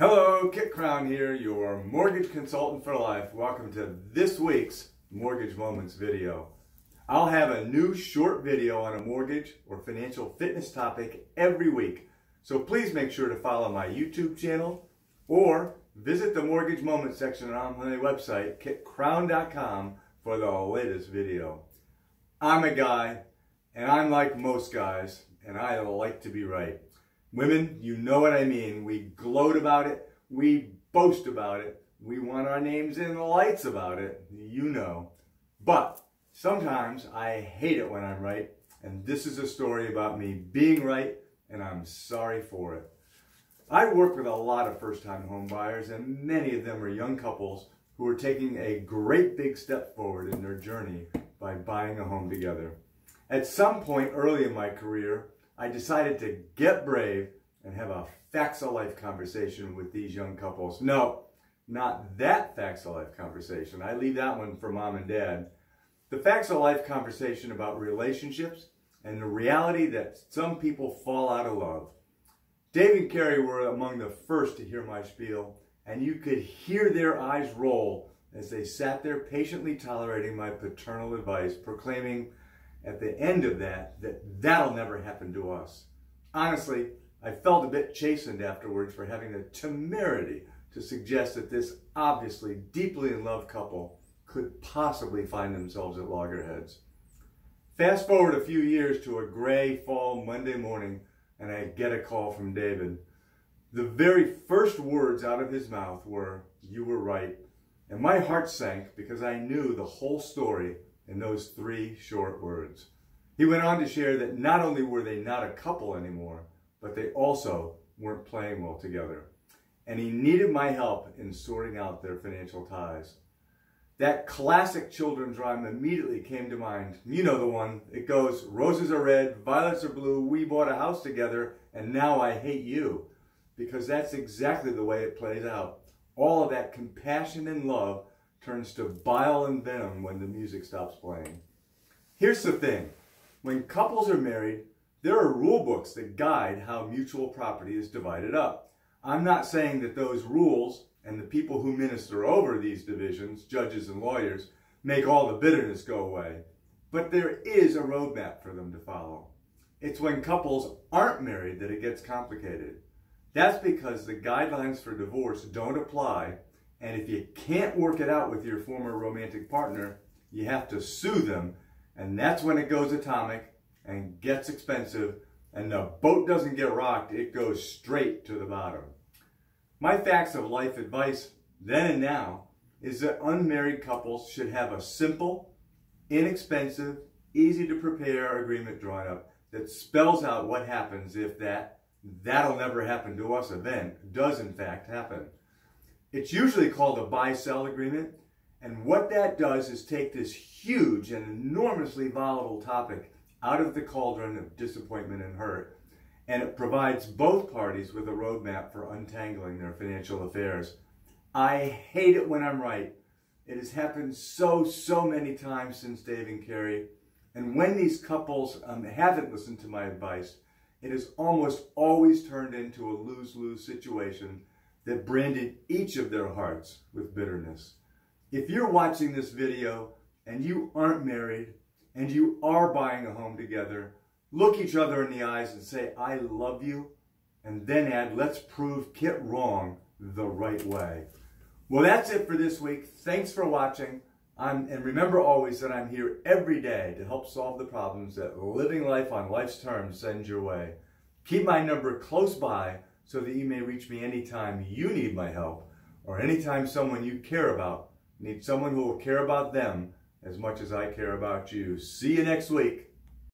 Hello, Crowne here, your mortgage consultant for life. Welcome to this week's Mortgage Moments video. I'll have a new short video on a mortgage or financial fitness topic every week. So please make sure to follow my YouTube channel or visit the Mortgage Moments section on my website, Crowne.com, for the latest video. I'm a guy, and I'm like most guys, and I like to be right. Women, you know what I mean. We gloat about it. We boast about it. We want our names in the lights about it. You know. But sometimes I hate it when I'm right. And this is a story about me being right, and I'm sorry for it. I work with a lot of first-time home buyers, and many of them are young couples who are taking a great big step forward in their journey by buying a home together. At some point early in my career, I decided to get brave and have a facts of life conversation with these young couples. No, not that facts of life conversation. I leave that one for mom and dad. The facts of life conversation about relationships and the reality that some people fall out of love. Dave and Kerrie were among the first to hear my spiel, and you could hear their eyes roll as they sat there patiently tolerating my paternal advice, proclaiming at the end of that'll never happen to us. Honestly, I felt a bit chastened afterwards for having the temerity to suggest that this obviously deeply in love couple could possibly find themselves at loggerheads. Fast forward a few years to a gray fall Monday morning, and I get a call from David. The very first words out of his mouth were, "You were right." And my heart sank because I knew the whole story in those three short words. He went on to share that not only were they not a couple anymore, but they also weren't playing well together. And he needed my help in sorting out their financial ties. That classic children's rhyme immediately came to mind. You know the one. It goes, "Roses are red, violets are blue, we bought a house together, and now I hate you." Because that's exactly the way it plays out. All of that compassion and love turns to bile and venom when the music stops playing. Here's the thing. When couples are married, there are rule books that guide how mutual property is divided up. I'm not saying that those rules and the people who minister over these divisions, judges and lawyers, make all the bitterness go away. But there is a roadmap for them to follow. It's when couples aren't married that it gets complicated. That's because the guidelines for divorce don't apply. And if you can't work it out with your former romantic partner, you have to sue them. And that's when it goes atomic and gets expensive. And the boat doesn't get rocked, it goes straight to the bottom. My facts of life advice then and now is that unmarried couples should have a simple, inexpensive, easy to prepare agreement drawn up that spells out what happens if that'll never happen to us event does in fact happen. It's usually called a buy-sell agreement, and what that does is take this huge and enormously volatile topic out of the cauldron of disappointment and hurt, and it provides both parties with a roadmap for untangling their financial affairs. I hate it when I'm right. It has happened so many times since Dave and Kerrie, and when these couples haven't listened to my advice, it has almost always turned into a lose-lose situation that branded each of their hearts with bitterness. If you're watching this video and you aren't married and you are buying a home together, look each other in the eyes and say, "I love you," and then add, "Let's prove Kit wrong the right way." Well, that's it for this week. Thanks for watching. And remember always that I'm here every day to help solve the problems that living life on life's terms sends your way. Keep my number close by so that you may reach me anytime you need my help, or anytime someone you care about needs someone who will care about them as much as I care about you. See you next week.